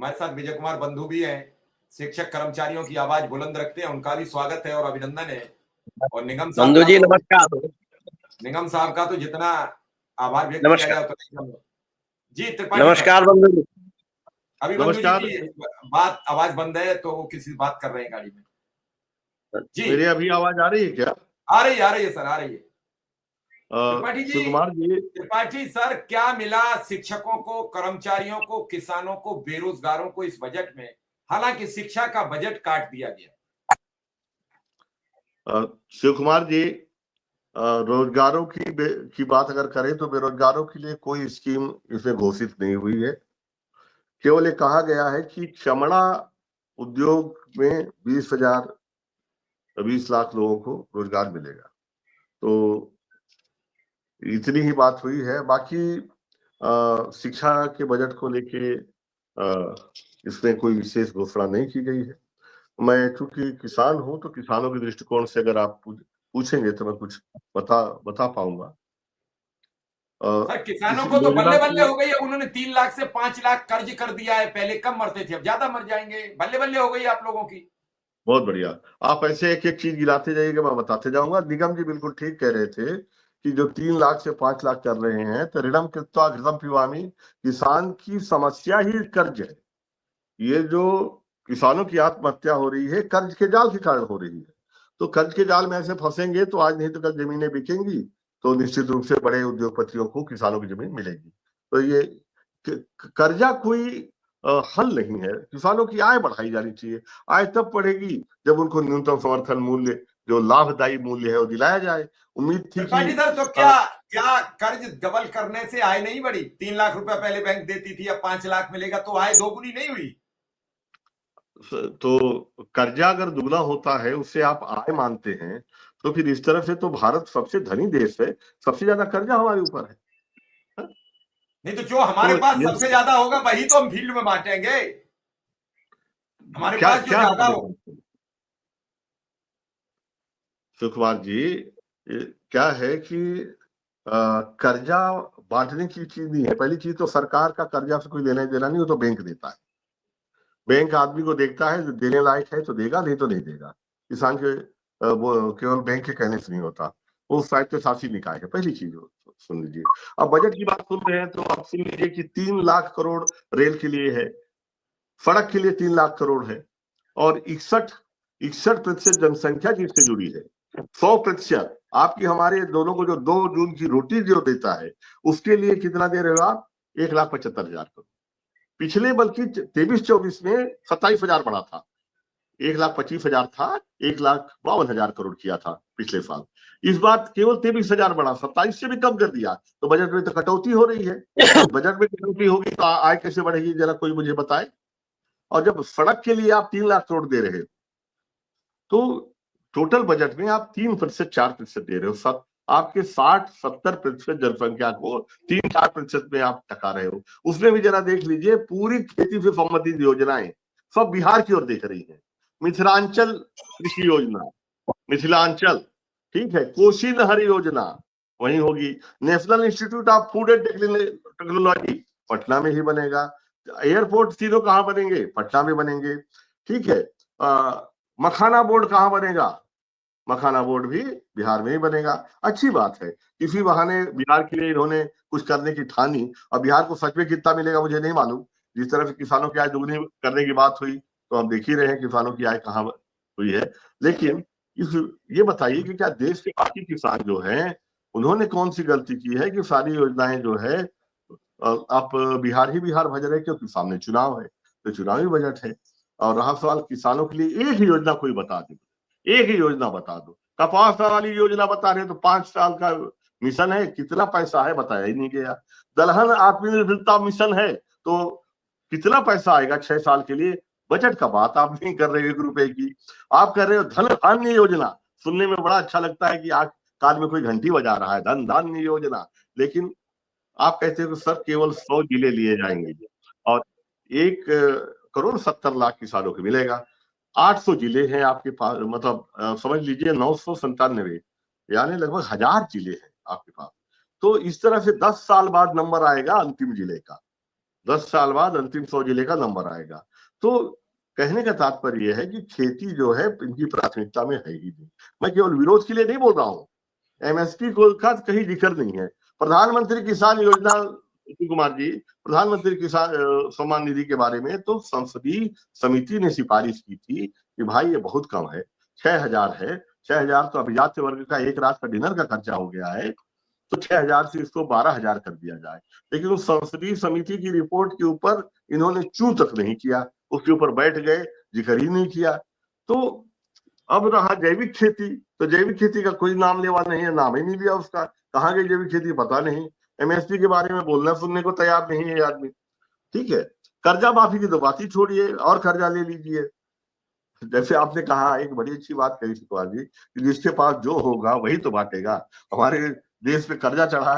हमारे साथ विजय कुमार बंधु भी हैं, शिक्षक कर्मचारियों की आवाज बुलंद रखते हैं, उनका भी स्वागत है और अभिनंदन है। और बंधु जी नमस्कार। निगम साहब का तो जितना आभार व्यक्त किया नमस्कार। जाए उतना नहीं। जी त्रिपाठी सर, नमस्कार बंधु जी। अभी बंधु जी नमस्कार। की बात आवाज बंद है तो वो किसी से बात कर रहे हैं गाड़ी में। जी मेरी अभी आवाज आ रही है क्या? आ रही है सर, आ रही है। त्रिपाठी जी, शिवकुमार जी, त्रिपाठी सर, क्या मिला शिक्षकों को, कर्मचारियों को, किसानों को, बेरोजगारों को इस बजट में? हालांकि शिक्षा का बजट काट दिया गया। शिवकुमार जी, रोजगारों की बात अगर करें तो बेरोजगारों के लिए कोई स्कीम इसमें घोषित नहीं हुई है। केवल ये कहा गया है कि चमड़ा उद्योग में 20 लाख लोगों को रोजगार मिलेगा। तो इतनी ही बात हुई है। बाकी शिक्षा के बजट को लेके इसमें कोई विशेष घोषणा नहीं की गई है। मैं चूंकि किसान हूं तो किसानों के दृष्टिकोण से अगर आप पूछेंगे तो मैं कुछ बता पाऊंगा। सर किसानों इस को तो योजना बल्ले बल्ले को हो गई है, उन्होंने 3 लाख से 5 लाख कर्ज कर दिया है। पहले कम मरते थे, अब ज्यादा मर जाएंगे। बल्ले बल्ले हो गई आप लोगों की। बहुत बढ़िया। आप ऐसे एक एक चीज गिनाते जाइएगा, मैं बताते जाऊंगा। निगम जी बिल्कुल ठीक कह रहे थे कि जो 3 लाख से 5 लाख कर रहे हैं, तो ऋणम कृत्वा घृतम पिबामी, किसान की समस्या ही कर्ज है। ये जो किसानों की आत्महत्या हो रही है कर्ज के जाल के कारण हो रही है। तो कर्ज के जाल में ऐसे फंसेंगे तो आज नहीं तो कल जमीनें बिकेंगी, तो निश्चित रूप से बड़े उद्योगपतियों को किसानों की जमीन मिलेगी। तो ये कर्जा कोई हल नहीं है। किसानों की आय बढ़ाई जानी चाहिए। आय तब बढ़ेगी जब उनको न्यूनतम समर्थन मूल्य, जो लाभदायी मूल्य है, वो दिलाया जाए। उम्मीद थी कि सर तो क्या कर्ज डबल करने से आय नहीं बढ़ी? 3 लाख रुपया पहले बैंक देती थी, अब 5 लाख मिलेगा, तो आय दोगुनी नहीं हुई? तो कर्जा अगर दुगना होता है उससे आप आय मानते हैं, तो फिर इस तरफ से तो भारत सबसे धनी देश है, सबसे ज्यादा कर्जा हमारे ऊपर है। नहीं तो जो हमारे तो पास ये सबसे ज्यादा होगा वही तो हम फील्ड में बांटेंगे। हमारे क्या पास जो क्या ज्यादा हो। सुकुमार जी, क्या है कि कर्जा बांटने की चीज नहीं है। पहली चीज तो सरकार का कर्जा से कोई लेना देना नहीं, वो तो बैंक देता है। बैंक आदमी को देखता है, देने लायक है तो देगा, नहीं तो नहीं देगा। किसान के वो केवल बैंक के कहने से नहीं होता, वो स्वायत्तशासी निकाय है। पहली चीज सुन लीजिए। अब बजट की बात सुन रहे हैं तो आप सुन लीजिए कि 3 लाख करोड़ रेल के लिए है, सड़क के लिए 3 लाख करोड़ है, और 61% जनसंख्या जिससे जुड़ी है, 100% आपकी हमारे दोनों को जो 2 जून की रोटी जो देता है, उसके लिए कितना दे रहे हो आप? 1,75,000 करोड़। पिछले बल्कि 23-24 में 27,000 बढ़ा था। 1,25,000 था, 1,52,000 करोड़ किया था पिछले साल। इस बार केवल 23,000 बढ़ा, 27 से भी कम कर दिया। तो बजट में तो कटौती हो रही है। बजट में कटौती होगी तो आय कैसे बढ़ेगी, जरा कोई मुझे बताए। और जब सड़क के लिए आप 3 लाख करोड़ दे रहे हो, तो टोटल बजट में आप 3%, 4% दे रहे हो। सब आपके 60-70% जनसंख्या को 3-4% में आप टका रहे हो। उसमें भी जरा देख लीजिए, पूरी खेती से संबंधित योजनाएं सब बिहार की ओर देख रही है। मिथिलांचल कृषि योजना, मिथिलांचल, ठीक है। कोसी नहर योजना वही होगी। National institute of food and technology Patna में ही बनेगा। एयरपोर्ट तीनों कहाँ बनेंगे? पटना में बनेंगे, ठीक है। मखाना बोर्ड कहाँ बनेगा? मखाना बोर्ड भी बिहार में ही बनेगा। अच्छी बात है, इसी बहाने बिहार के लिए इन्होंने कुछ करने की ठानी। और बिहार को सच में कितना मिलेगा मुझे नहीं मालूम। जिस तरह से किसानों की आय दुगनी करने की बात हुई, तो हम देख ही रहे हैं किसानों की आय कहाँ हुई है। लेकिन ये बताइए कि क्या देश के बाकी किसान जो हैं, उन्होंने कौन सी गलती की है कि सारी योजनाएं जो है आप बिहार ही बिहार भज रहे, क्योंकि सामने चुनाव है, तो चुनावी बजट है। और रहा सवाल किसानों के लिए, एक ही योजना कोई बता दे, एक ही योजना बता दो। कपास वाली योजना बता रहे तो 5 साल का मिशन है, कितना पैसा है बताया ही नहीं गया। दलहन आत्मनिर्भरता मिशन है, तो कितना पैसा आएगा 6 साल के लिए? बजट का बात आप नहीं कर रहे 1 रुपए की। आप कर रहे हो धन धान्य योजना। सुनने में बड़ा अच्छा लगता है कि आज कान में कोई घंटी बजा रहा है, धन धान्य योजना। लेकिन आप कहते हो सर केवल 100 जिले लिए जाएंगे और 1,70,00,000 किसानों को मिलेगा। 800 जिले हैं आपके पास, मतलब समझ लीजिए 997, यानी लगभग 1,000 जिले हैं आपके पास। तो इस तरह से 10 साल बाद नंबर आएगा अंतिम जिले का। 10 साल बाद अंतिम 100 जिले का नंबर आएगा। तो कहने का तात्पर्य यह है कि खेती जो है इनकी प्राथमिकता में है ही नहीं। मैं केवल विरोध के लिए नहीं बोल रहा हूँ, एमएसपी को का कहीं जिक्र नहीं है। प्रधानमंत्री किसान योजना, कुमार जी, प्रधानमंत्री किसान सम्मान निधि के बारे में तो संसदीय समिति ने सिफारिश की थी कि भाई ये बहुत कम है, 6,000 है। 6,000 तो अभिजात्य वर्ग का एक रात का डिनर का खर्चा हो गया है, तो 6,000 से इसको 12,000 कर दिया जाए। लेकिन उस संसदीय समिति की रिपोर्ट के ऊपर इन्होंने चू तक नहीं किया, उसके ऊपर बैठ गए, जिक्र ही नहीं किया। तो अब रहा जैविक खेती, तो जैविक खेती का कोई नाम लेवा नहीं है, नाम ही नहीं लिया उसका। कहाँ गई जैविक खेती पता नहीं, एमएसपी के बारे में बोलना सुनने को तैयार नहीं है आदमी। ठीक है, कर्जा माफी की तो बात ही छोड़िए, और कर्जा ले लीजिए। जैसे आपने कहा, एक बड़ी अच्छी बात कही सुखपाल जी, कि जिसके पास जो होगा वही तो बांटेगा। हमारे देश पे कर्जा चढ़ा